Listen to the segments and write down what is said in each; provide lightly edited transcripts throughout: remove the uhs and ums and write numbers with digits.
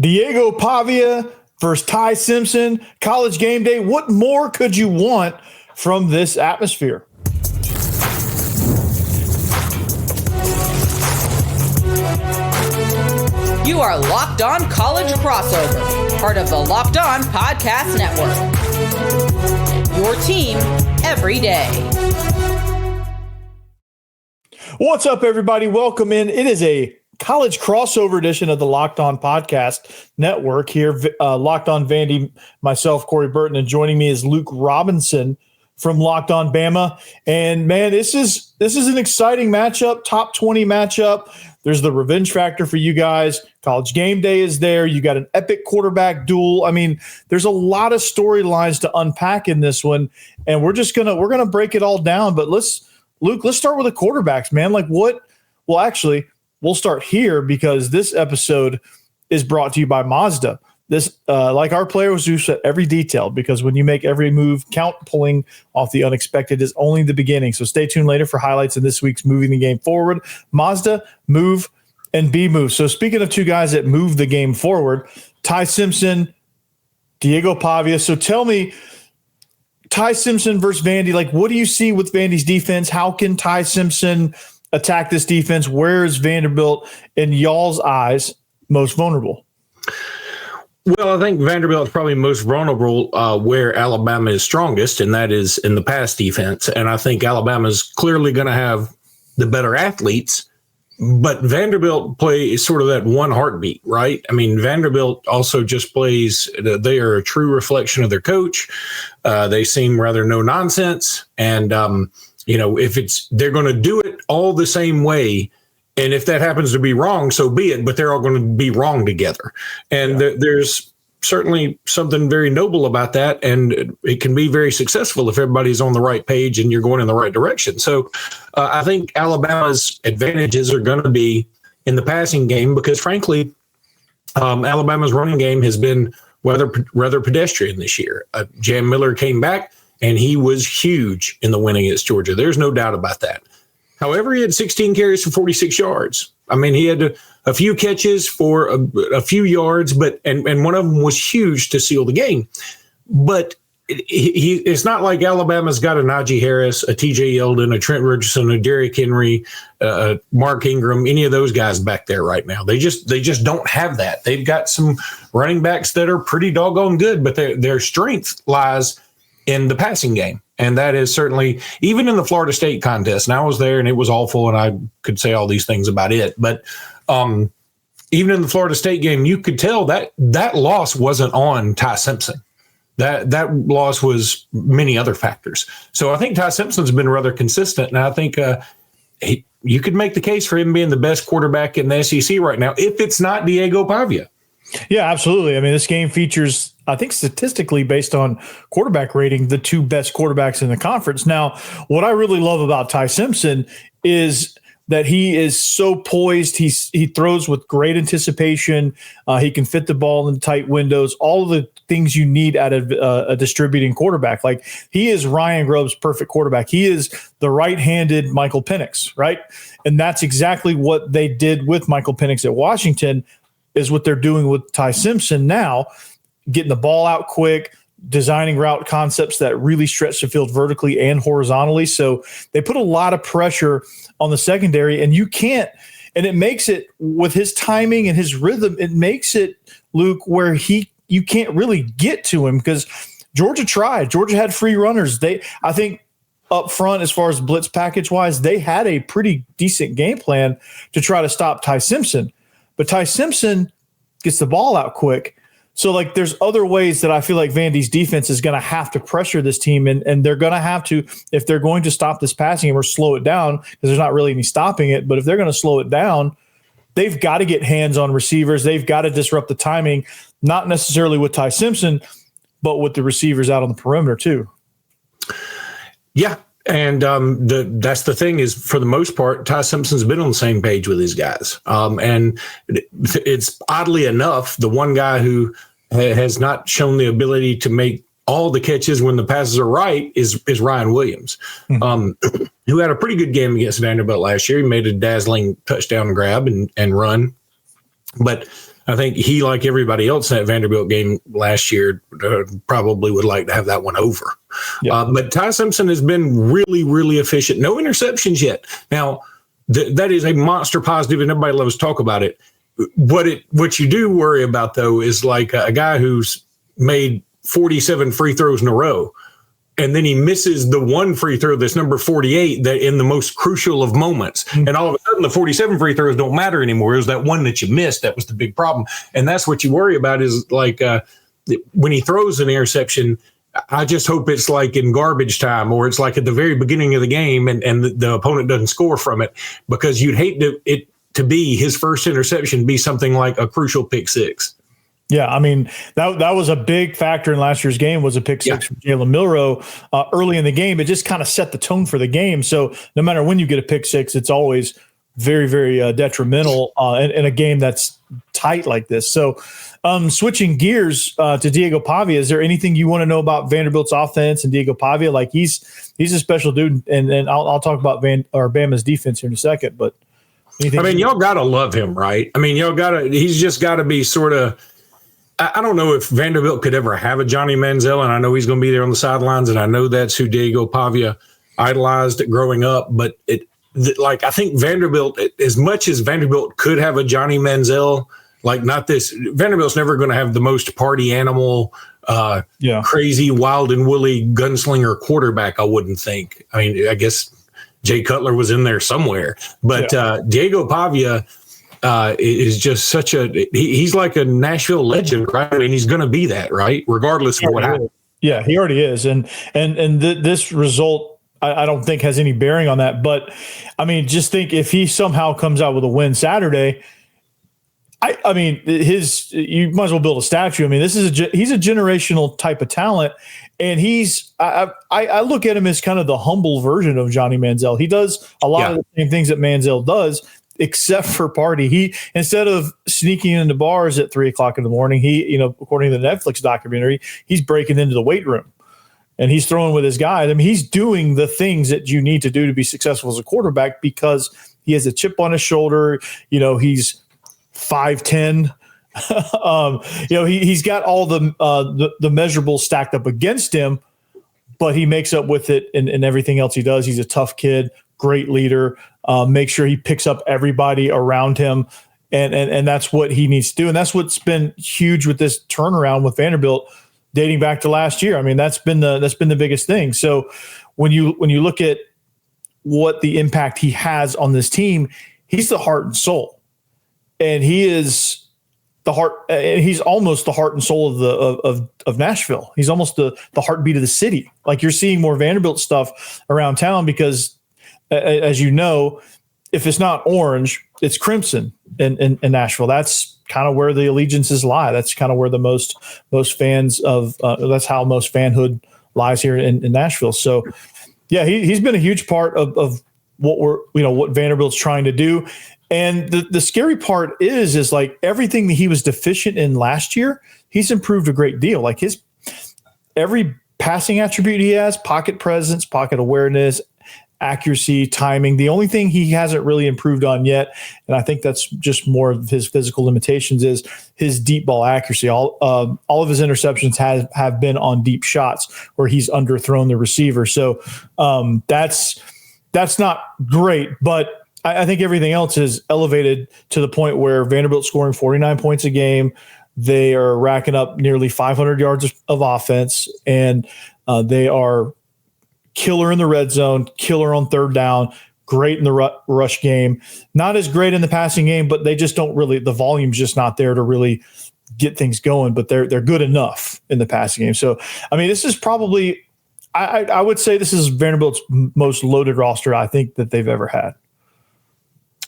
Diego Pavia versus Ty Simpson, College GameDay. What more could you want from this atmosphere? You are Locked On College Crossover, part of the Locked On Podcast Network. Your team every day. What's up, everybody? Welcome in. It is a college crossover edition of the Locked On Podcast Network here. Locked On Vandy, myself, Corey Burton, and joining me is Luke Robinson from Locked On Bama. And man, this is an exciting matchup, top 20 matchup. There's the revenge factor for you guys. College GameDay is there. You got an epic quarterback duel. I mean, there's a lot of storylines to unpack in this one, and we're gonna break it all down. But let's start with the quarterbacks, man. Like what? Well, actually, we'll start here because this episode is brought to you by Mazda. This, like our players do, set every detail because when you make every move count, pulling off the unexpected is only the beginning. So stay tuned later for highlights in this week's Moving the Game Forward. Mazda, move and be moved. So speaking of two guys that move the game forward, Ty Simpson, Diego Pavia. So tell me, Ty Simpson versus Vandy, like what do you see with Vandy's defense? How can Ty Simpson attack this defense? Where is Vanderbilt in y'all's eyes most vulnerable? Well, I think Vanderbilt is probably most vulnerable where Alabama is strongest, and that is in the pass defense. And I think Alabama is clearly going to have the better athletes, but Vanderbilt plays sort of that one heartbeat, right? I mean, Vanderbilt also just plays, they are a true reflection of their coach. They seem rather no nonsense. And, they're going to do it all the same way. And if that happens to be wrong, so be it, but they're all going to be wrong together. And there's certainly something very noble about that. And it can be very successful if everybody's on the right page and you're going in the right direction. So I think Alabama's advantages are going to be in the passing game because, frankly, Alabama's running game has been rather pedestrian this year. Jam Miller came back, and he was huge in the win against Georgia. There's no doubt about that. However, he had 16 carries for 46 yards. I mean, he had a few catches for a few yards, and one of them was huge to seal the game. But it's not like Alabama's got a Najee Harris, a TJ Yeldon, a Trent Richardson, a Derrick Henry, Mark Ingram, any of those guys back there right now. They just don't have that. They've got some running backs that are pretty doggone good, but their strength lies in the passing game. And that is certainly, even in the Florida State contest, and I was there and it was awful and I could say all these things about it. But even in the Florida State game, you could tell that loss wasn't on Ty Simpson. That loss was many other factors. So I think Ty Simpson's been rather consistent. And I think you could make the case for him being the best quarterback in the SEC right now, if it's not Diego Pavia. Yeah, absolutely. I mean, this game features, I think statistically based on quarterback rating, the two best quarterbacks in the conference. Now, what I really love about Ty Simpson is that he is so poised. He throws with great anticipation. He can fit the ball in tight windows, all of the things you need out of a distributing quarterback. Like he is Ryan Grubb's perfect quarterback. He is the right-handed Michael Penix, right? And that's exactly what they did with Michael Penix at Washington, is what they're doing with Ty Simpson now, getting the ball out quick, designing route concepts that really stretch the field vertically and horizontally. So they put a lot of pressure on the secondary, and it makes it, with his timing and his rhythm, it makes it, Luke, where you can't really get to him because Georgia tried. Georgia had free runners. I think up front, as far as blitz package wise, they had a pretty decent game plan to try to stop Ty Simpson. But Ty Simpson gets the ball out quick. So, like, there's other ways that I feel like Vandy's defense is going to have to pressure this team, and they're going to have to, if they're going to stop this passing game or slow it down, because there's not really any stopping it, but if they're going to slow it down, they've got to get hands on receivers. They've got to disrupt the timing, not necessarily with Ty Simpson, but with the receivers out on the perimeter too. Yeah. And that's the thing is, for the most part, Ty Simpson's been on the same page with his guys. And it's oddly enough, the one guy who has not shown the ability to make all the catches when the passes are right is Ryan Williams, who had a pretty good game against Vanderbilt last year. He made a dazzling touchdown grab and run. But I think he, like everybody else in that Vanderbilt game last year, probably would like to have that one over. Yeah. But Ty Simpson has been really, really efficient. No interceptions yet. Now, that is a monster positive, and everybody loves to talk about it. What you do worry about, though, is like a guy who's made 47 free throws in a row, and then he misses the one free throw that's number 48 that in the most crucial of moments. Mm-hmm. And all of a sudden, the 47 free throws don't matter anymore. It was that one that you missed that was the big problem. And that's what you worry about is like when he throws an interception, I just hope it's like in garbage time or it's like at the very beginning of the game and the opponent doesn't score from it, because you'd hate it to be his first interception be something like a crucial pick six. Yeah, I mean, that was a big factor in last year's game was a pick six from Jalen Milroe early in the game. It just kind of set the tone for the game. So no matter when you get a pick six, it's always very, very detrimental in a game that's tight like this. So switching gears to Diego Pavia, is there anything you want to know about Vanderbilt's offense and Diego Pavia? Like he's a special dude, and I'll talk about Bama's defense here in a second. But y'all gotta love him, right? I mean, he's just got to be sort of. I don't know if Vanderbilt could ever have a Johnny Manziel, and I know he's going to be there on the sidelines, and I know that's who Diego Pavia idolized growing up. But I think Vanderbilt, as much as Vanderbilt could have a Johnny Manziel, like not this. Vanderbilt's never going to have the most party animal, crazy, wild and woolly gunslinger quarterback. I wouldn't think. I mean, I guess Jay Cutler was in there somewhere, but Diego Pavia. Is just such he's like a Nashville legend, right? I mean, he's going to be that, right? Regardless of what happens. Yeah, he already is. And this result, I don't think has any bearing on that. But I mean, just think if he somehow comes out with a win Saturday, I mean, you might as well build a statue. I mean, he's a generational type of talent. And I look at him as kind of the humble version of Johnny Manziel. He does a lot of the same things that Manziel does, except for party. He, instead of sneaking into bars at 3:00 in the morning, he, according to the Netflix documentary, he's breaking into the weight room and he's throwing with his guys. I mean, he's doing the things that you need to do to be successful as a quarterback because he has a chip on his shoulder. He's 5'10". He's got all the measurables stacked up against him, but he makes up with it in everything else he does. He's a tough kid, great leader. Make sure he picks up everybody around him, and that's what he needs to do. And that's what's been huge with this turnaround with Vanderbilt, dating back to last year. I mean, that's been the biggest thing. So when you look at what the impact he has on this team, he's the heart and soul, and he is the heart. And he's almost the heart and soul of Nashville. He's almost the heartbeat of the city. Like, you're seeing more Vanderbilt stuff around town because, as you know, if it's not orange, it's crimson in Nashville. That's kind of where the allegiances lie. That's kind of where the most fans of that's how most fanhood lies here in Nashville. So, yeah, he's been a huge part of what Vanderbilt's trying to do. And the scary part is like everything that he was deficient in last year, he's improved a great deal. Like every passing attribute he has, pocket presence, pocket awareness, accuracy, timing. The only thing he hasn't really improved on yet, and I think that's just more of his physical limitations, is his deep ball accuracy. All of his interceptions have been on deep shots where he's underthrown the receiver. So that's not great, but I think everything else is elevated to the point where Vanderbilt's scoring 49 points a game. They are racking up nearly 500 yards of offense, and they are killer in the red zone, killer on third down, great in the rush game. Not as great in the passing game, but they just don't really – the volume's just not there to really get things going, but they're good enough in the passing game. So, I mean, this is probably – I would say this is Vanderbilt's most loaded roster I think that they've ever had.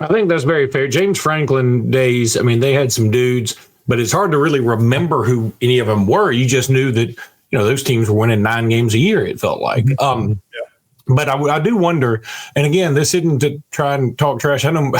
I think that's very fair. James Franklin days, I mean, they had some dudes, but it's hard to really remember who any of them were. You just knew that, those teams were winning 9 games a year, it felt like. But I do wonder, and again, this isn't to try and talk trash. I know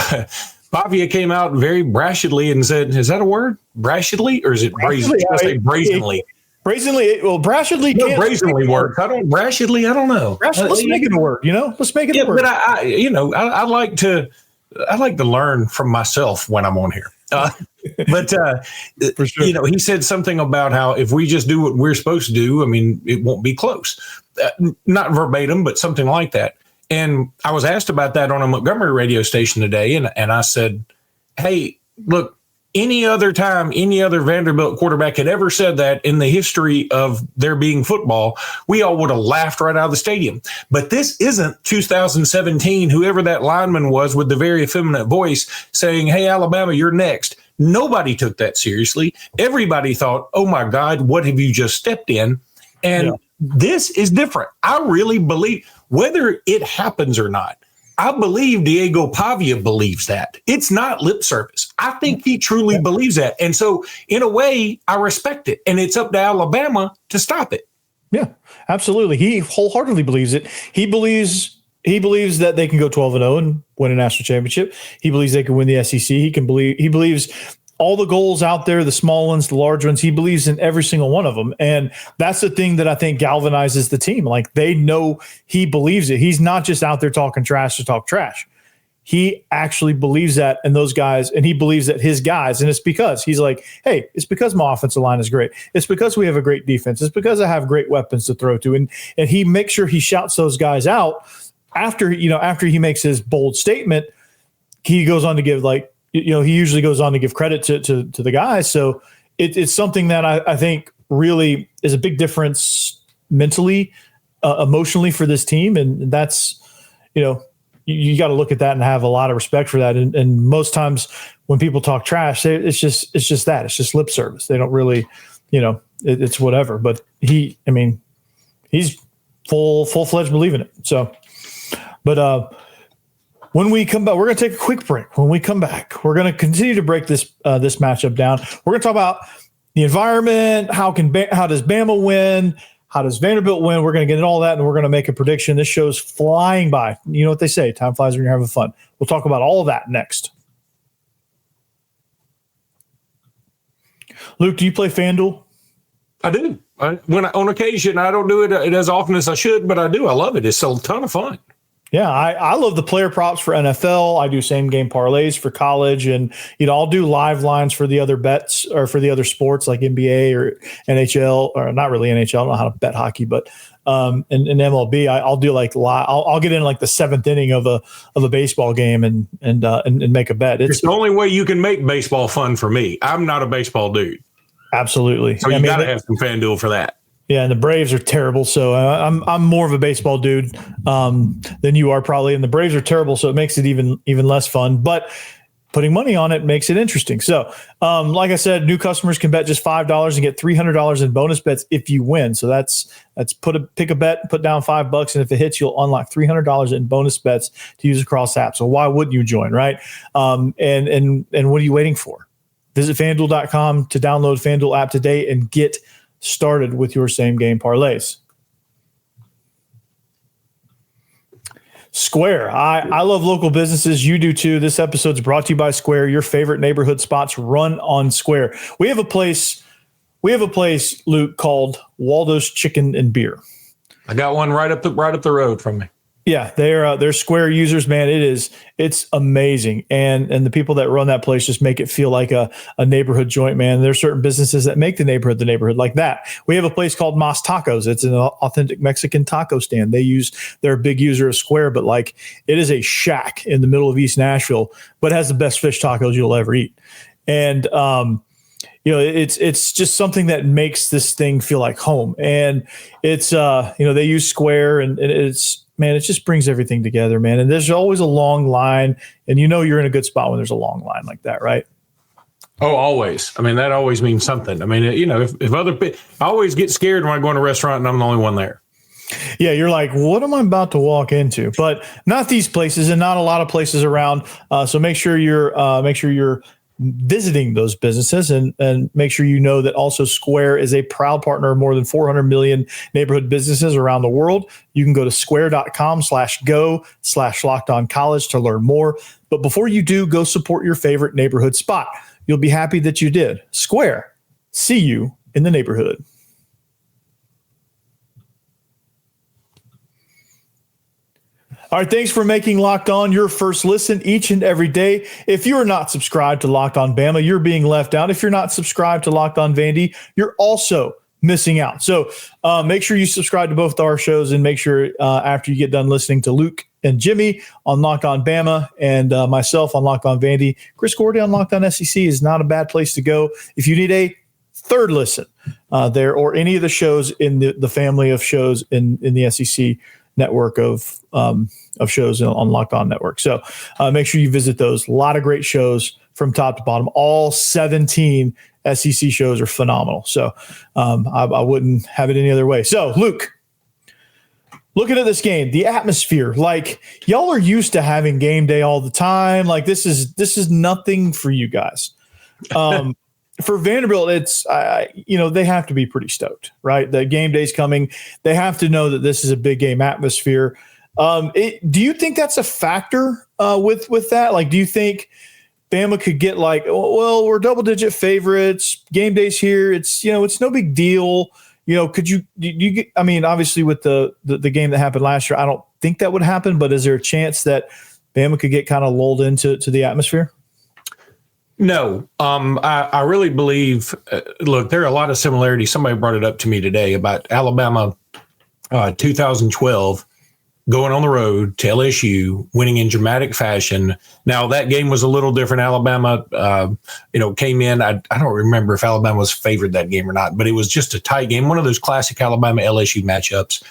Pavia came out very brashedly and said, is that a word? Brashedly? Or is it brazenly? I say brazenly. Brazenly, well, brashedly. No, brazenly works. Brashedly, I don't know. Let's make it a word, Let's make it a word. But I like to learn from myself when I'm on here. But For sure. he said something about how if we just do what we're supposed to do, I mean, it won't be close. Not verbatim, but something like that. And I was asked about that on a Montgomery radio station today, and I said, hey, look, any other time, any other Vanderbilt quarterback had ever said that in the history of there being football, we all would have laughed right out of the stadium. But this isn't 2017, whoever that lineman was with the very effeminate voice saying, hey, Alabama, you're next. Nobody took that seriously. Everybody thought, oh, my God, what have you just stepped in? And this is different. I really believe, whether it happens or not, I believe Diego Pavia believes that. It's not lip service. I think he truly believes that. And so, in a way, I respect it. And it's up to Alabama to stop it. Yeah, absolutely. He wholeheartedly believes it. He believes that they can go 12-0 and win a national championship. He believes they can win the SEC. He believes all the goals out there, the small ones, the large ones, he believes in every single one of them. And that's the thing that I think galvanizes the team. Like, they know he believes it. He's not just out there talking trash to talk trash. He actually believes that in those guys, and he believes that his guys, and it's because he's like, hey, it's because my offensive line is great. It's because we have a great defense. It's because I have great weapons to throw to. And he makes sure he shouts those guys out after he makes his bold statement. He goes on to give, like, he usually goes on to give credit to the guys. So it's something that I think really is a big difference mentally, emotionally for this team. And that's, you got to look at that and have a lot of respect for that. And most times when people talk trash, it's just that. It's just lip service. They don't really, it's whatever. But he's full-fledged believing it. So, but when we come back, we're going to take a quick break. When we come back, we're going to continue to break this matchup down. We're going to talk about the environment. How does Bama win? How does Vanderbilt win? We're going to get into all that, and we're going to make a prediction. This show's flying by. You know what they say, time flies when you're having fun. We'll talk about all of that next. Luke, do you play FanDuel? I do. On occasion, I don't do it as often as I should, but I do. I love it. It's a ton of fun. Yeah, I love the player props for NFL. I do same game parlays for college, and I'll do live lines for the other bets or for the other sports like NBA or NHL, or not really NHL. I don't know how to bet hockey, but in MLB, I'll do like I'll get in like the seventh inning of a baseball game and make a bet. It's the only way you can make baseball fun for me. I'm not a baseball dude. Absolutely. So you got to have some FanDuel for that. Yeah, and the Braves are terrible, so I'm more of a baseball dude than you are probably, and the Braves are terrible, so it makes it even less fun. But putting money on it makes it interesting. So, like I said, new customers can bet just $5 and get $300 in bonus bets if you win. So that's pick a bet, put down $5, and if it hits, you'll unlock $300 in bonus bets to use across apps. So why wouldn't you join, right? And what are you waiting for? Visit FanDuel.com to download FanDuel app today and get started with your same game parlays. Square. I love local businesses. You do too. This episode's brought to you by Square. Your favorite neighborhood spots run on Square. We have a place, Luke, called Waldo's Chicken and Beer. I got one right up the road from me. Yeah, they're Square users, man. It's amazing, and the people that run that place just make it feel like a neighborhood joint, man. There's certain businesses that make the neighborhood like that. We have a place called Mas Tacos. It's an authentic Mexican taco stand. They're a big user of Square, but like it is a shack in the middle of East Nashville, but it has the best fish tacos you'll ever eat, and it's just something that makes this thing feel like home, and it's they use Square, and it's. Man, it just brings everything together, man. And there's always a long line, and you're in a good spot when there's a long line like that, right? Oh, always. I mean, that always means something. I mean, if other people, I always get scared when I go in a restaurant and I'm the only one there. Yeah, you're like, what am I about to walk into? But not these places, and not a lot of places around. So make sure you're visiting those businesses, and make sure you know that also Square is a proud partner of more than 400 million neighborhood businesses around the world. You can go to square.com/go/lockedoncollege to learn more. But before you do, go support your favorite neighborhood spot. You'll be happy that you did. Square, see you in the neighborhood. All right, thanks for making Locked On your first listen each and every day. If you are not subscribed to Locked On Bama, you're being left out. If you're not subscribed to Locked On Vandy, you're also missing out. So make sure you subscribe to both our shows, and make sure after you get done listening to Luke and Jimmy on Locked On Bama and myself on Locked On Vandy, Chris Gordy on Locked On SEC is not a bad place to go if you need a third listen there, or any of the shows in the family of shows in the SEC network of shows on Locked On Network. So make sure you visit those. A lot of great shows from top to bottom. All 17 SEC shows are phenomenal. So I wouldn't have it any other way. So Luke, looking at this game, the atmosphere, like y'all are used to having game day all the time. Like this is nothing for you guys. For Vanderbilt, it's they have to be pretty stoked, right? The game day's coming. They have to know that this is a big game atmosphere. Do you think that's a factor with that? Like, do you think Bama could get like, well, we're double-digit favorites, game day's here. It's it's no big deal. Could you get? I mean, obviously with the game that happened last year, I don't think that would happen. But is there a chance that Bama could get kind of lulled into the atmosphere? No, I really believe, look, there are a lot of similarities. Somebody brought it up to me today about Alabama 2012 going on the road to LSU, winning in dramatic fashion. Now, that game was a little different. Alabama, came in. I don't remember if Alabama was favored that game or not, but it was just a tight game, one of those classic Alabama LSU matchups.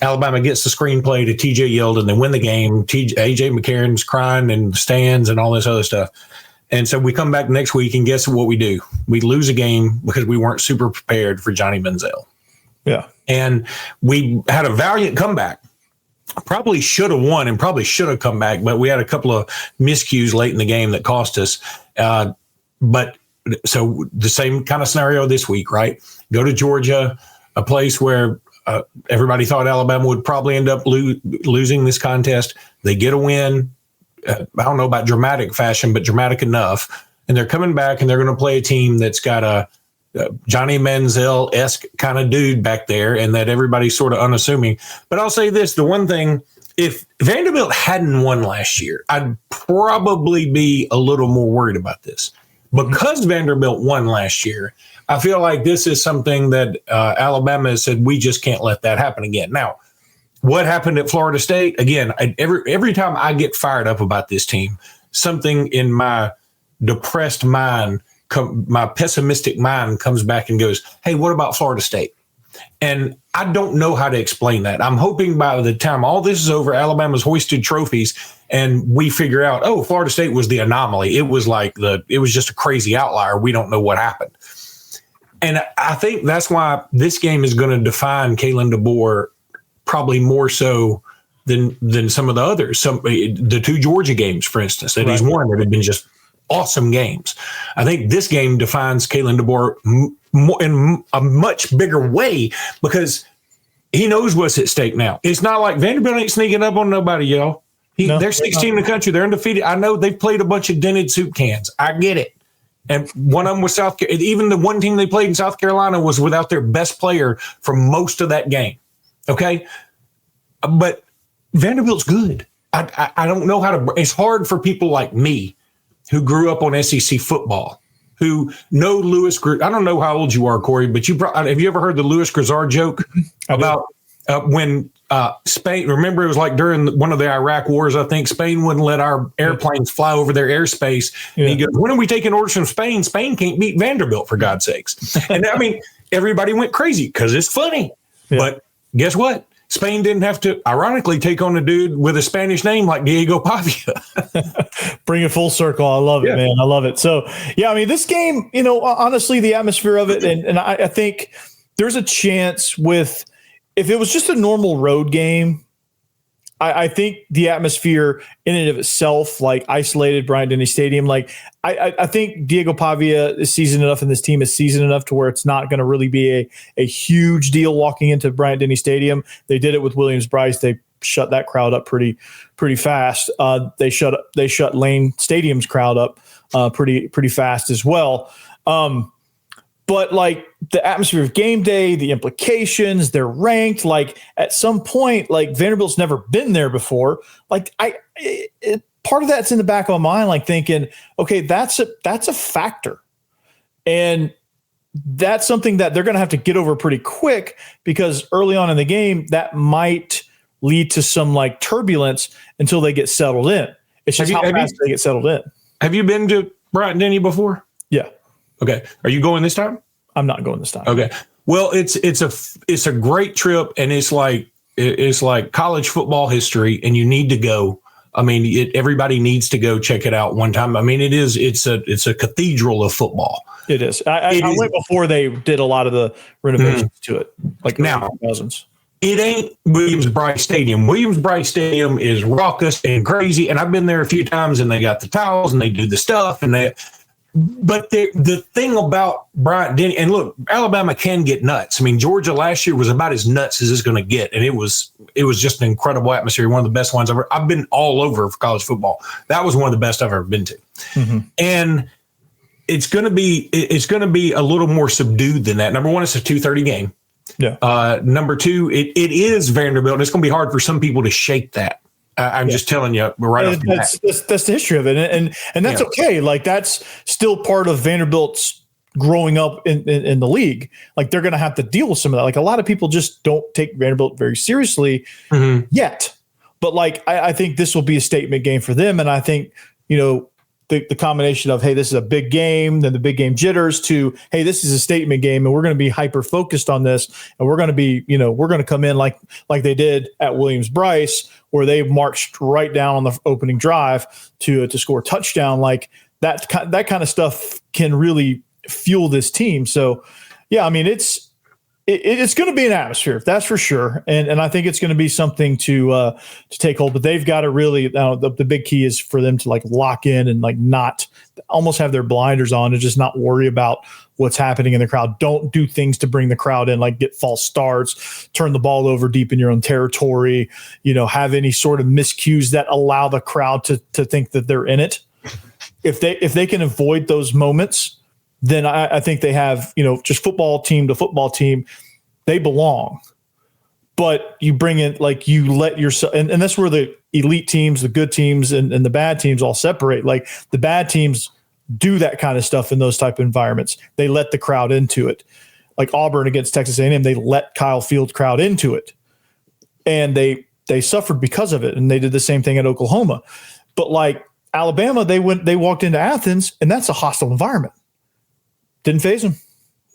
Alabama gets the screenplay to TJ Yeldon. They win the game. AJ McCarron's crying in the stands and all this other stuff. And so we come back next week, and guess what we do? We lose a game because we weren't super prepared for Johnny Manziel. Yeah. And we had a valiant comeback. Probably should have won and probably should have come back, but we had a couple of miscues late in the game that cost us. But so the same kind of scenario this week, right? Go to Georgia, a place where everybody thought Alabama would probably end up losing this contest. They get a win. I don't know about dramatic fashion, but dramatic enough. And they're coming back, and they're going to play a team that's got a Johnny Manziel-esque kind of dude back there, and that everybody's sort of unassuming. But I'll say this, the one thing, if Vanderbilt hadn't won last year, I'd probably be a little more worried about this. Because Vanderbilt won last year, I feel like this is something that Alabama has said, we just can't let that happen again. Now, what happened at Florida State? Again, every time I get fired up about this team, something in my depressed mind, my pessimistic mind comes back and goes, hey, what about Florida State? And I don't know how to explain that. I'm hoping by the time all this is over, Alabama's hoisted trophies, and we figure out, oh, Florida State was the anomaly. It was just a crazy outlier. We don't know what happened. And I think that's why this game is going to define Kalen DeBoer probably more so than some of the others. The two Georgia games, for instance, that he's won that have been just awesome games. I think this game defines Kalen DeBoer in a much bigger way because he knows what's at stake now. It's not like Vanderbilt ain't sneaking up on nobody, y'all. They're 16 in the country. They're undefeated. I know they've played a bunch of dented soup cans. I get it. And one of them was South Carolina. Even the one team they played in South Carolina was without their best player for most of that game. Okay? But Vanderbilt's good. I don't know how to – it's hard for people like me who grew up on SEC football, who know Louis – I don't know how old you are, Corey, but have you ever heard the Louis Grizzard joke about when Spain – remember it was like during one of the Iraq wars, I think, Spain wouldn't let our airplanes fly over their airspace. Yeah. And he goes, when are we taking orders from Spain? Spain can't beat Vanderbilt, for God's sakes. And I mean, everybody went crazy because it's funny. Yeah. But guess what? Spain didn't have to, ironically, take on a dude with a Spanish name like Diego Pavia. Bring it full circle. I love it, man. I love it. So, yeah, I mean, this game, honestly, the atmosphere of it, and I think there's a chance with, if it was just a normal road game, I think the atmosphere in and of itself, like isolated Bryant-Denny Stadium, like I think Diego Pavia is seasoned enough and this team is seasoned enough to where it's not going to really be a huge deal walking into Bryant-Denny Stadium. They did it with Williams-Brice. They shut that crowd up pretty fast. They shut Lane Stadium's crowd up pretty fast as well. But like the atmosphere of game day, the implications, they're ranked. Like at some point, like Vanderbilt's never been there before. Like part of that's in the back of my mind, like thinking, okay, that's a factor. And that's something that they're going to have to get over pretty quick, because early on in the game, that might lead to some like turbulence until they get settled in. It's just how fast they get settled in. Have you been to Bryant-Denny before? Yeah. Okay. Are you going this time? I'm not going this time. Okay. Well, it's a great trip, and it's like college football history, and you need to go. I mean, everybody needs to go check it out one time. I mean, it's a cathedral of football. It is. I went before they did a lot of the renovations to it, like now. Thousands. It ain't Williams-Brice Stadium. Williams-Brice Stadium is raucous and crazy, and I've been there a few times, and they got the towels and they do the stuff, but the thing about Bryant-Denny, and look, Alabama can get nuts. I mean, Georgia last year was about as nuts as it's going to get, and it was just an incredible atmosphere, one of the best ones ever. I've been all over for college football. That was one of the best I've ever been to, and it's going to be a little more subdued than that. Number one, it's a 2:30 game. Yeah. Number two, it is Vanderbilt. It's going to be hard for some people to shake that. I'm just telling you right off the bat. That's the history of it. And that's okay. Like that's still part of Vanderbilt's growing up in the league. Like they're going to have to deal with some of that. Like a lot of people just don't take Vanderbilt very seriously yet. But like, I think this will be a statement game for them. And I think, the combination of, hey, this is a big game, then the big game jitters, to, hey, this is a statement game and we're going to be hyper focused on this. And we're going to be, we're going to come in like they did at Williams-Brice, where they marched right down on the opening drive to score a touchdown. Like that kind of stuff can really fuel this team. So yeah, I mean, it's going to be an atmosphere, that's for sure. And I think it's going to be something to take hold, but they've got to really, the big key is for them to like lock in and like not almost have their blinders on and just not worry about what's happening in the crowd. Don't do things to bring the crowd in, like get false starts, turn the ball over deep in your own territory, have any sort of miscues that allow the crowd to think that they're in it. If they can avoid those moments, then I think they have, just football team to football team, they belong. But you bring in, like you let yourself, and that's where the elite teams, the good teams, and the bad teams all separate. Like the bad teams do that kind of stuff in those type of environments. They let the crowd into it. Like Auburn against Texas A&M, they let Kyle Field crowd into it. And they suffered because of it. And they did the same thing at Oklahoma. But like Alabama, they walked into Athens, and that's a hostile environment. Didn't phase them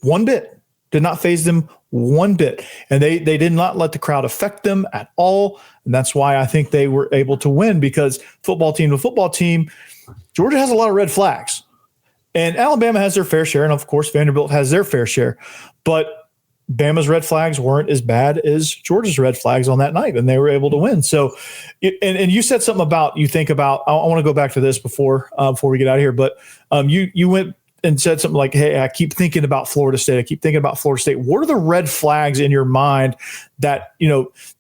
one bit. Did not phase them one bit. And they did not let the crowd affect them at all. And that's why I think they were able to win, because football team to football team, Georgia has a lot of red flags. And Alabama has their fair share. And of course, Vanderbilt has their fair share. But Bama's red flags weren't as bad as Georgia's red flags on that night, and they were able to win. So, and you said something about, you think about, I want to go back to this before we get out of here, but you went and said something like, hey, I keep thinking about Florida State. I keep thinking about Florida State. What are the red flags in your mind that,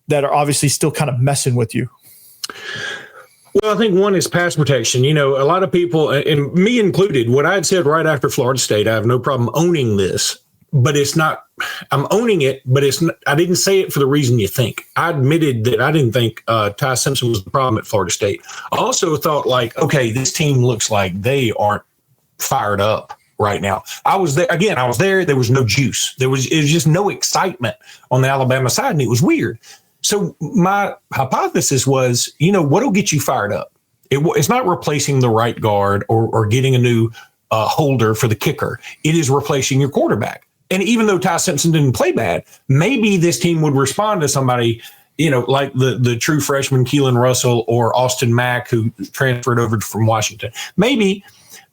that are obviously still kind of messing with you? Well, I think one is pass protection. A lot of people, and me included, what I had said right after Florida State, I have no problem owning this, but it's not, I'm owning it, but it's not, I didn't say it for the reason you think. I admitted that I didn't think Ty Simpson was the problem at Florida State. I also thought like, okay, this team looks like they aren't fired up right now. I was there again. I was there. There was no juice. It was just no excitement on the Alabama side, and it was weird. So my hypothesis was, what'll get you fired up? It's not replacing the right guard or getting a new holder for the kicker. It is replacing your quarterback. And even though Ty Simpson didn't play bad, maybe this team would respond to somebody, like the true freshman Keelan Russell or Austin Mack, who transferred over from Washington. Maybe.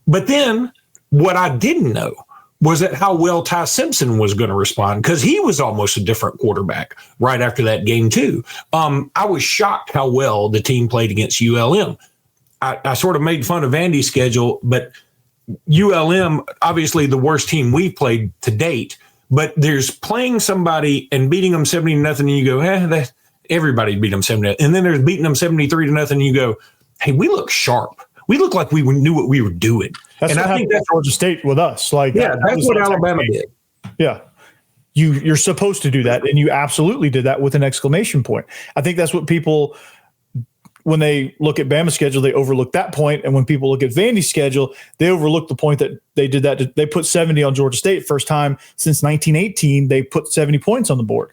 But then what I didn't know was that how well Ty Simpson was going to respond, because he was almost a different quarterback right after that game too. I was shocked how well the team played against ULM. I sort of made fun of Vandy's schedule, but ULM, obviously the worst team we've played to date, but there's playing somebody and beating them 70-0, and you go, everybody beat them 70-0. And then there's beating them 73-0, and you go, hey, we look sharp. We look like we knew what we were doing. That's what happened at Georgia State with us. Like, that's what Alabama did. Yeah. You're supposed to do that, and you absolutely did that with an exclamation point. I think that's what people, when they look at Bama's schedule, they overlook that point, and when people look at Vandy's schedule, they overlook the point that they did that. They put 70 on Georgia State, first time since 1918 they put 70 points on the board,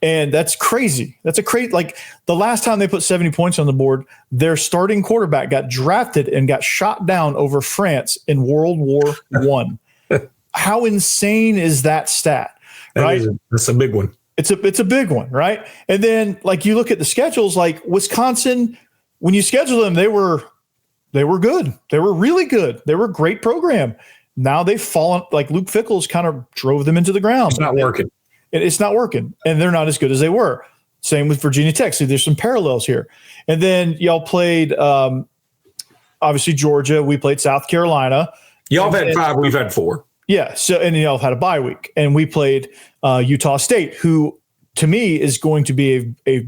and that's crazy. That's a crazy. Like the last time they put 70 points on the board, their starting quarterback got drafted and got shot down over France in World War I. How insane is that stat? Right, that's a big one. It's a big one, right? And then like you look at the schedules, like Wisconsin, when you schedule them, they were good. They were really good. They were a great program. Now they've fallen. Like Luke Fickell's kind of drove them into the ground. It's not working. It's not working, and they're not as good as they were. Same with Virginia Tech. So there's some parallels here. And then y'all played obviously Georgia. We played South Carolina. Y'all have had 5. We've had 4. Yeah. So, and y'all had a bye week, and we played Utah State, who to me is going to be a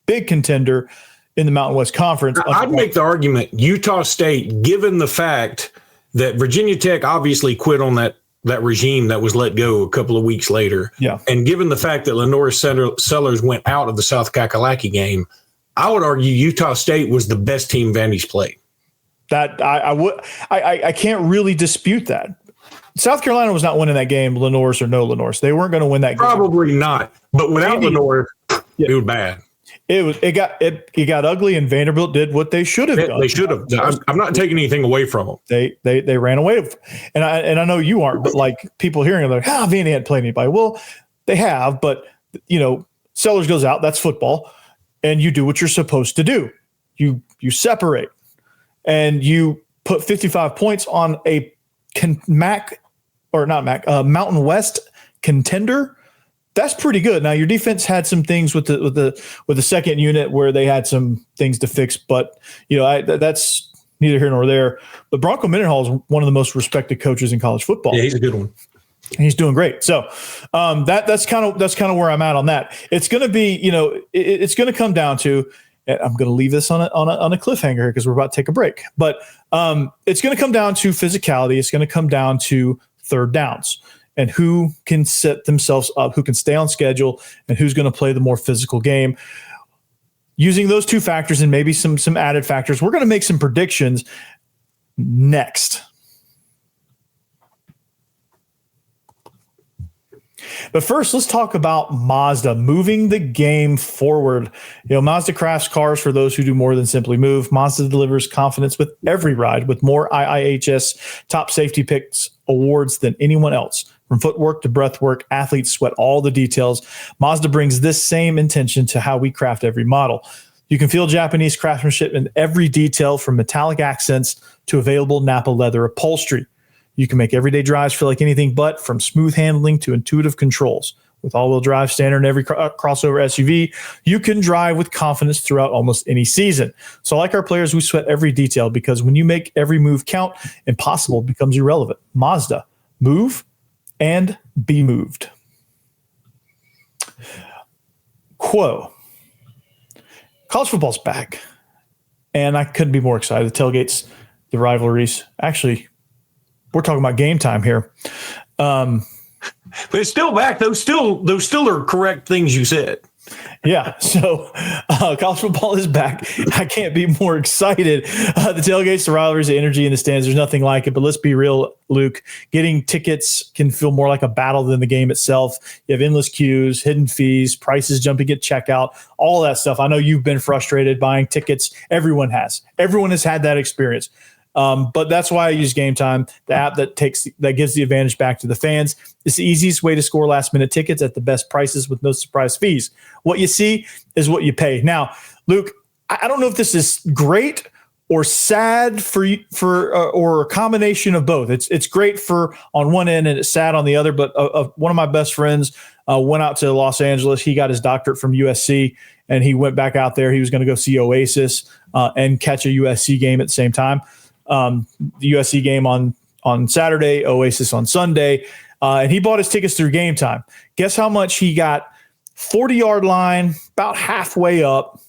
big contender in the Mountain West Conference. I'd make the argument Utah State, given the fact that Virginia Tech obviously quit on that regime that was let go a couple of weeks later. Yeah. And given the fact that Lenore Sellers went out of the South Kakalaki game, I would argue Utah State was the best team Vandy's played. That I can't really dispute that. South Carolina was not winning that game, Lenore's or no Lenore's. They weren't going to win that game. Probably not. But without Lenore, it was bad. It got ugly, and Vanderbilt did what they should have done. They should have. I'm not taking anything away from them. They ran away, and I know you aren't, but like people hearing it, like, Vandy hadn't played anybody. Well, they have, but Sellers goes out. That's football, and you do what you're supposed to do. You separate, and you put 55 points on a Mountain West contender. That's pretty good. Now your defense had some things with the second unit where they had some things to fix, but that's neither here nor there. But Bronco Mendenhall is one of the most respected coaches in college football. Yeah, he's a good one. And he's doing great. So that's kind of where I'm at on that. It's going to be, it's going to come down to. I'm going to leave this on a cliffhanger here because we're about to take a break. But it's going to come down to physicality. It's going to come down to third downs and who can set themselves up, who can stay on schedule, and who's going to play the more physical game. Using those two factors and maybe some added factors, we're going to make some predictions next. But first, let's talk about Mazda moving the game forward. Mazda crafts cars for those who do more than simply move. Mazda delivers confidence with every ride with more IIHS top safety picks awards than anyone else. From footwork to breathwork, athletes sweat all the details. Mazda brings this same intention to how we craft every model. You can feel Japanese craftsmanship in every detail, from metallic accents to available Napa leather upholstery. You can make everyday drives feel like anything but, from smooth handling to intuitive controls. With all-wheel drive standard in every crossover SUV, you can drive with confidence throughout almost any season. So like our players, we sweat every detail, because when you make every move count, impossible becomes irrelevant. Mazda. Move and be moved. Quo. College football's back, and I couldn't be more excited. The tailgates, the rivalries. Actually, we're talking about game time here. But it's still back. Those still are correct things you said. Yeah. So college football is back. I can't be more excited. The tailgates, the rivalries, the energy in the stands, there's nothing like it. But let's be real, Luke. Getting tickets can feel more like a battle than the game itself. You have endless queues, hidden fees, prices jumping at checkout, all that stuff. I know you've been frustrated buying tickets. Everyone has. Everyone has had that experience. But that's why I use Game Time, the app that gives the advantage back to the fans. It's the easiest way to score last-minute tickets at the best prices with no surprise fees. What you see is what you pay. Now, Luke, I don't know if this is great or sad or a combination of both. It's great for on one end and it's sad on the other. But one of my best friends went out to Los Angeles. He got his doctorate from USC, and he went back out there. He was going to go see Oasis and catch a USC game at the same time. The USC game on Saturday, Oasis on Sunday, and he bought his tickets through Game Time. Guess how much he got? 40-yard line, about halfway up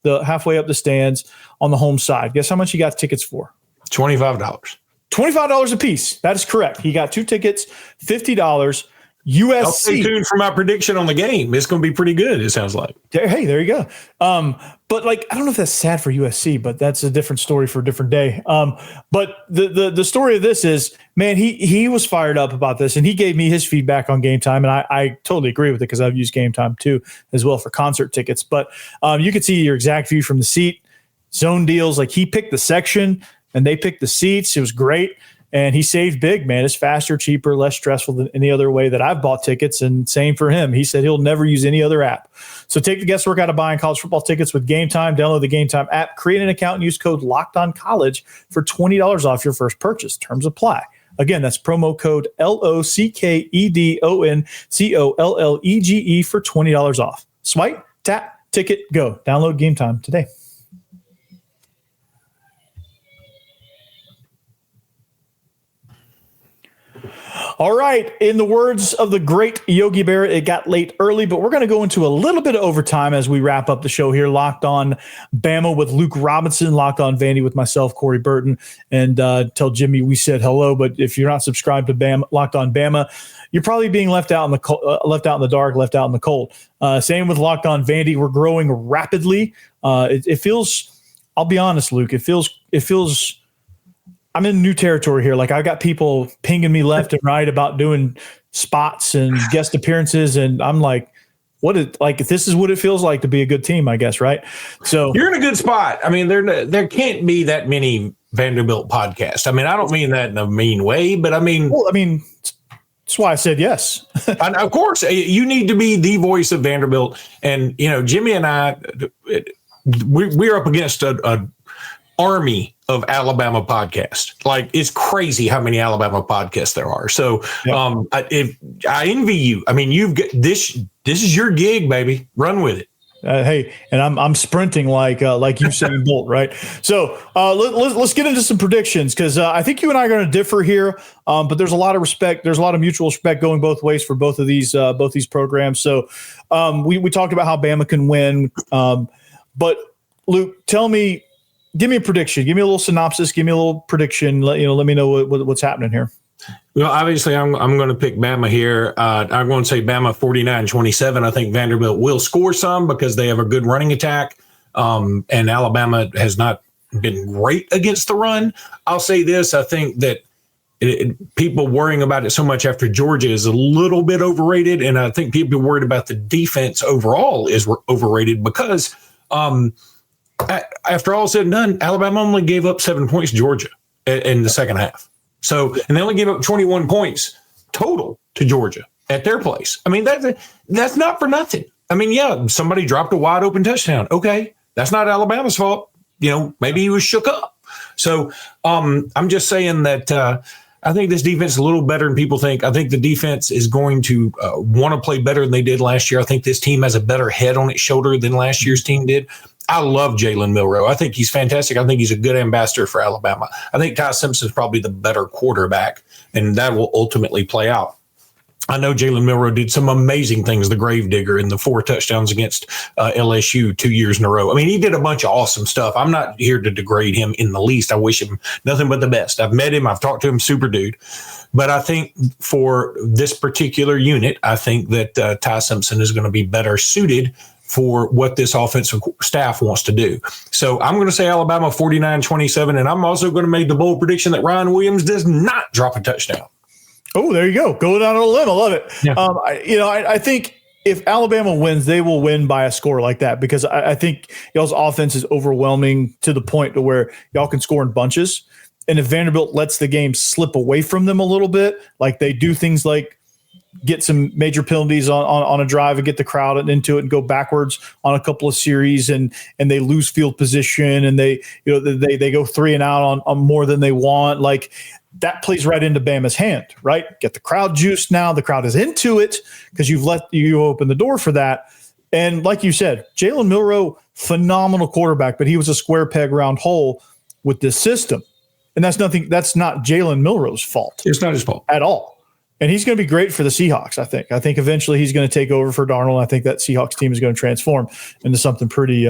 the stands on the home side. Guess how much he got tickets for? $25. $25 a piece. That is correct. He got 2 tickets, $50. USC. I'll stay tuned for my prediction on the game. It's going to be pretty good, it sounds like. Hey, there you go. But like, I don't know if that's sad for USC, but that's a different story for a different day. But the story of this is, man, he was fired up about this, and he gave me his feedback on Game Time, and I totally agree with it because I've used Game Time too as well for concert tickets. But you could see your exact view from the seat, zone deals. Like, he picked the section, and they picked the seats. It was great. And he saved big, man. It's faster, cheaper, less stressful than any other way that I've bought tickets. And same for him. He said he'll never use any other app. So take the guesswork out of buying college football tickets with Game Time. Download the Game Time app, create an account, and use code LOCKEDONCollege for $20 off your first purchase. Terms apply. Again, that's promo code LOCKEDONCOLLEGE for $20 off. Swipe, tap, ticket, go. Download Game Time today. All right. In the words of the great Yogi Berra, it got late early, but we're going to go into a little bit of overtime as we wrap up the show here. Locked on Bama with Luke Robinson, Locked on Vandy with myself, Corey Burton, and tell Jimmy we said hello. But if you're not subscribed to Bama, Locked on Bama, you're probably being left out in the left out in the dark, left out in the cold. Same with Locked on Vandy. We're growing rapidly. It feels. I'll be honest, Luke. It feels. I'm in new territory here. Like, I got people pinging me left and right about doing spots and guest appearances. And I'm like, if this is what it feels like to be a good team, I guess. Right. So you're in a good spot. I mean, there can't be that many Vanderbilt podcasts. I mean, I don't mean that in a mean way, but I mean, that's why I said yes. And of course, you need to be the voice of Vanderbilt. And, Jimmy and I, we're up against a army of Alabama podcasts. Like, it's crazy how many Alabama podcasts there are. So I envy you. I mean, you've got this is your gig, baby. Run with it. Hey, and I'm sprinting like Usain Bolt, right? So let's get into some predictions, because I think you and I are going to differ here, but there's a lot of respect. There's a lot of mutual respect going both ways for both these programs. So we talked about how Bama can win, but Luke, give me a prediction. Give me a little synopsis. Give me a little prediction. Let me know what's happening here. Well, obviously, I'm going to pick Bama here. I'm going to say Bama 49-27. I think Vanderbilt will score some because they have a good running attack, and Alabama has not been great against the run. I'll say this. I think that people worrying about it so much after Georgia is a little bit overrated, and I think people worried about the defense overall is overrated because after all said and done, Alabama only gave up 7 points to Georgia in the second half. So, and they only gave up 21 points total to Georgia at their place. I mean, that's not for nothing. I mean, yeah, somebody dropped a wide open touchdown. Okay, that's not Alabama's fault. Maybe he was shook up. So I'm just saying that I think this defense is a little better than people think. I think the defense is going to want to play better than they did last year. I think this team has a better head on its shoulder than last year's team did. I love Jalen Milroe. I think he's fantastic. I think he's a good ambassador for Alabama. I think Ty Simpson is probably the better quarterback, and that will ultimately play out. I know Jalen Milroe did some amazing things, the gravedigger and the 4 touchdowns against LSU 2 years in a row. I mean, he did a bunch of awesome stuff. I'm not here to degrade him in the least. I wish him nothing but the best. I've met him. I've talked to him, super dude. But I think for this particular unit, I think that Ty Simpson is going to be better suited for what this offensive staff wants to do. So I'm going to say Alabama 49-27, and I'm also going to make the bold prediction that Ryan Williams does not drop a touchdown. Oh, there you go. Going out on a limb. I love it. Yeah. I think if Alabama wins, they will win by a score like that, because I think y'all's offense is overwhelming to the point to where y'all can score in bunches. And if Vanderbilt lets the game slip away from them a little bit, like they do things like get some major penalties on a drive and get the crowd into it and go backwards on a couple of series, and they lose field position, and they go 3 and out on more than they want. Like, that plays right into Bama's hand, right? Get the crowd juiced now. The crowd is into it because you open the door for that. And like you said, Jalen Milroe, phenomenal quarterback, but he was a square peg round hole with this system. And that's not Jalen Milroe's fault. It's not his fault at all. And he's going to be great for the Seahawks, I think. I think eventually he's going to take over for Darnold. I think that Seahawks team is going to transform into something pretty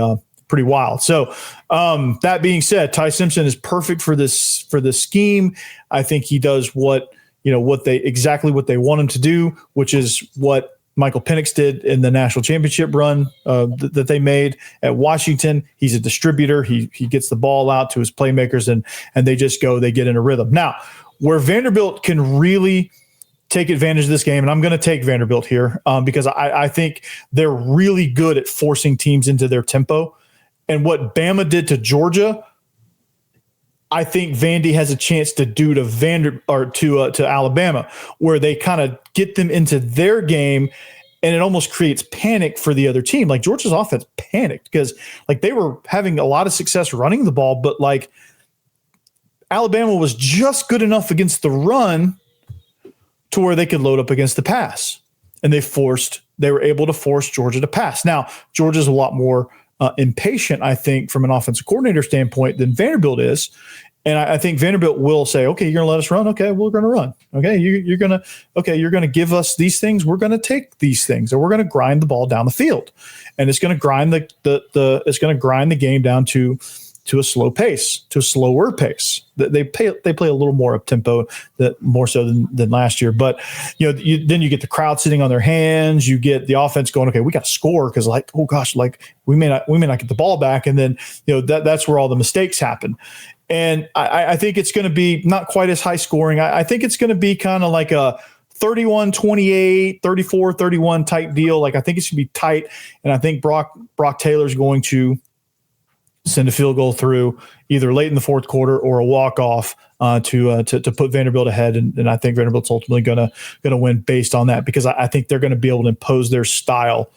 wild. So that being said, Ty Simpson is perfect for this scheme. I think he does what exactly what they want him to do, which is what Michael Penix did in the national championship run that they made at Washington. He's a distributor. He gets the ball out to his playmakers, and they just go. They get in a rhythm. Now, where Vanderbilt can really take advantage of this game, and I'm going to take Vanderbilt here because I think they're really good at forcing teams into their tempo. And what Bama did to Georgia, I think Vandy has a chance to do to Alabama, where they kind of get them into their game, and it almost creates panic for the other team. Like Georgia's offense panicked because like they were having a lot of success running the ball, but like Alabama was just good enough against the run to where they could load up against the pass, and they were able to force Georgia to pass. Now Georgia's a lot more impatient, I think, from an offensive coordinator standpoint than Vanderbilt is. And I think Vanderbilt will say, okay, you're going to let us run. Okay, we're going to run. Okay, you're going to give us these things. We're going to take these things, and we're going to grind the ball down the field. And it's going to grind the game down to a slow pace, to a slower pace. They play a little more up tempo, more so than last year. But then you get the crowd sitting on their hands. You get the offense going, okay, we got to score because like, oh gosh, like we may not get the ball back, and then that's where all the mistakes happen. And I think it's going to be not quite as high scoring. I think it's going to be kind of like a 31-28, 34-31 type deal. Like I think it should be tight, and I think Brock Taylor's going to send a field goal through either late in the fourth quarter or a walk-off to put Vanderbilt ahead. And I think Vanderbilt's ultimately going to win based on that, because I think they're going to be able to impose their style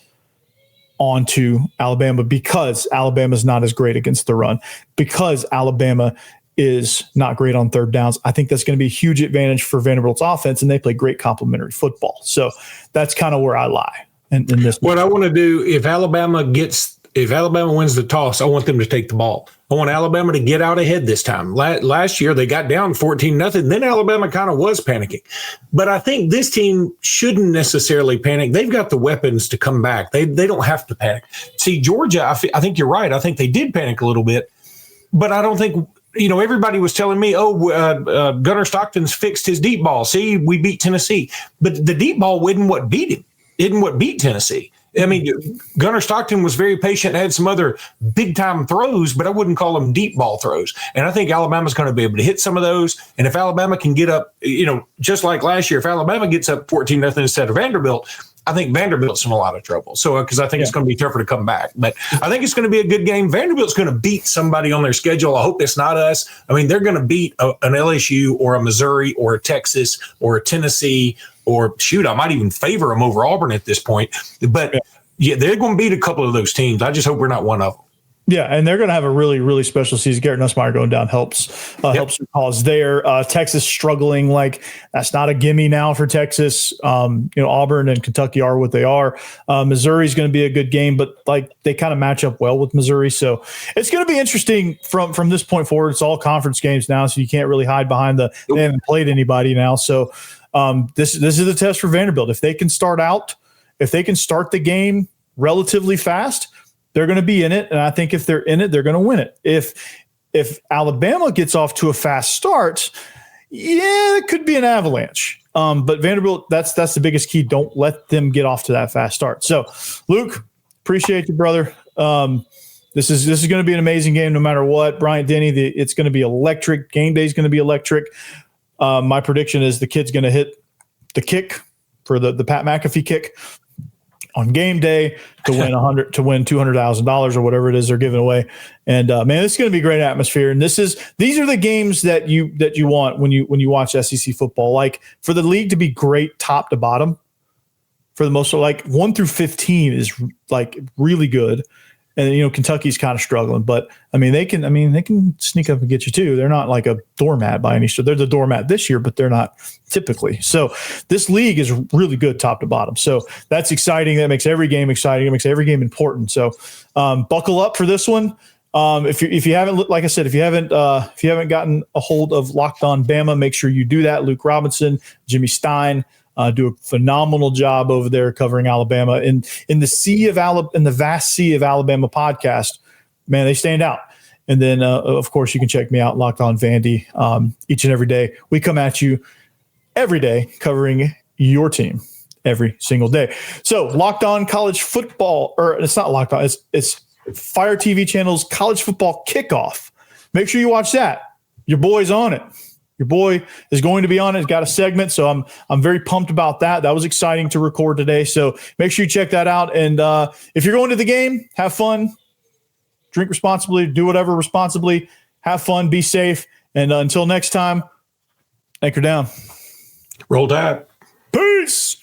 onto Alabama, because Alabama's not as great against the run, because Alabama is not great on third downs. I think that's going to be a huge advantage for Vanderbilt's offense, and they play great complementary football. So that's kind of where I lie in this. What I want to do, if Alabama wins the toss, I want them to take the ball. I want Alabama to get out ahead this time. Last year, they got down 14-0. Then Alabama kind of was panicking. But I think this team shouldn't necessarily panic. They've got the weapons to come back. They don't have to panic. See, Georgia, I think you're right. I think they did panic a little bit. But I don't think, everybody was telling me, Gunnar Stockton's fixed his deep ball. See, we beat Tennessee. But the deep ball wasn't what beat him. It isn't what beat Tennessee. I mean, Gunnar Stockton was very patient and had some other big-time throws, but I wouldn't call them deep ball throws. And I think Alabama's going to be able to hit some of those. And if Alabama can get up, just like last year, if Alabama gets up 14-0 instead of Vanderbilt, I think Vanderbilt's in a lot of trouble. So, because I think it's going to be tougher to come back. But I think it's going to be a good game. Vanderbilt's going to beat somebody on their schedule. I hope it's not us. I mean, they're going to beat an LSU or a Missouri or a Texas or a Tennessee, or shoot, I might even favor them over Auburn at this point. But yeah, they're going to beat a couple of those teams. I just hope we're not one of them. Yeah, and they're going to have a really, really special season. Garrett Nussmeier going down helps your cause there. Texas struggling, like that's not a gimme now for Texas. Auburn and Kentucky are what they are. Missouri's going to be a good game, but like they kind of match up well with Missouri. So it's going to be interesting from this point forward. It's all conference games now, so you can't really hide behind they haven't played anybody now. So this is the test for Vanderbilt. If they can start the game relatively fast, they're going to be in it, and I think if they're in it, they're going to win it. If Alabama gets off to a fast start, it could be an avalanche. But Vanderbilt, that's the biggest key. Don't let them get off to that fast start. So, Luke, appreciate you, brother. This is going to be an amazing game no matter what. Bryant Denny, it's going to be electric. Game day is going to be electric. My prediction is the kid's going to hit the kick for the Pat McAfee kick on game day to win $200,000 or whatever it is they're giving away. And man, it's going to be a great atmosphere. And these are the games that you want when you watch SEC football. Like for the league to be great top to bottom, for the most, like 1 through 15 is like really good. And Kentucky's kind of struggling, but they can sneak up and get you too. They're not like a doormat by any stretch. They're the doormat this year, but they're not typically. So this league is really good top to bottom. So that's exciting. That makes every game exciting. It makes every game important. So buckle up for this one. If you haven't, like I said, if you haven't gotten a hold of Locked On Bama, make sure you do that. Luke Robinson, Jimmy Stein. Do a phenomenal job over there covering Alabama in the vast sea of Alabama podcast. Man, they stand out. And then, of course, you can check me out, Locked On Vandy, each and every day. We come at you every day, covering your team every single day. So Locked On College Football, or it's not Locked On, it's Fire TV channel's College Football Kickoff. Make sure you watch that. Your boy's on it. Your boy is going to be on it. He's got a segment, so I'm very pumped about that. That was exciting to record today. So make sure you check that out. And if you're going to the game, have fun, drink responsibly, do whatever responsibly, have fun, be safe. And until next time, anchor down. Roll Tide. Peace.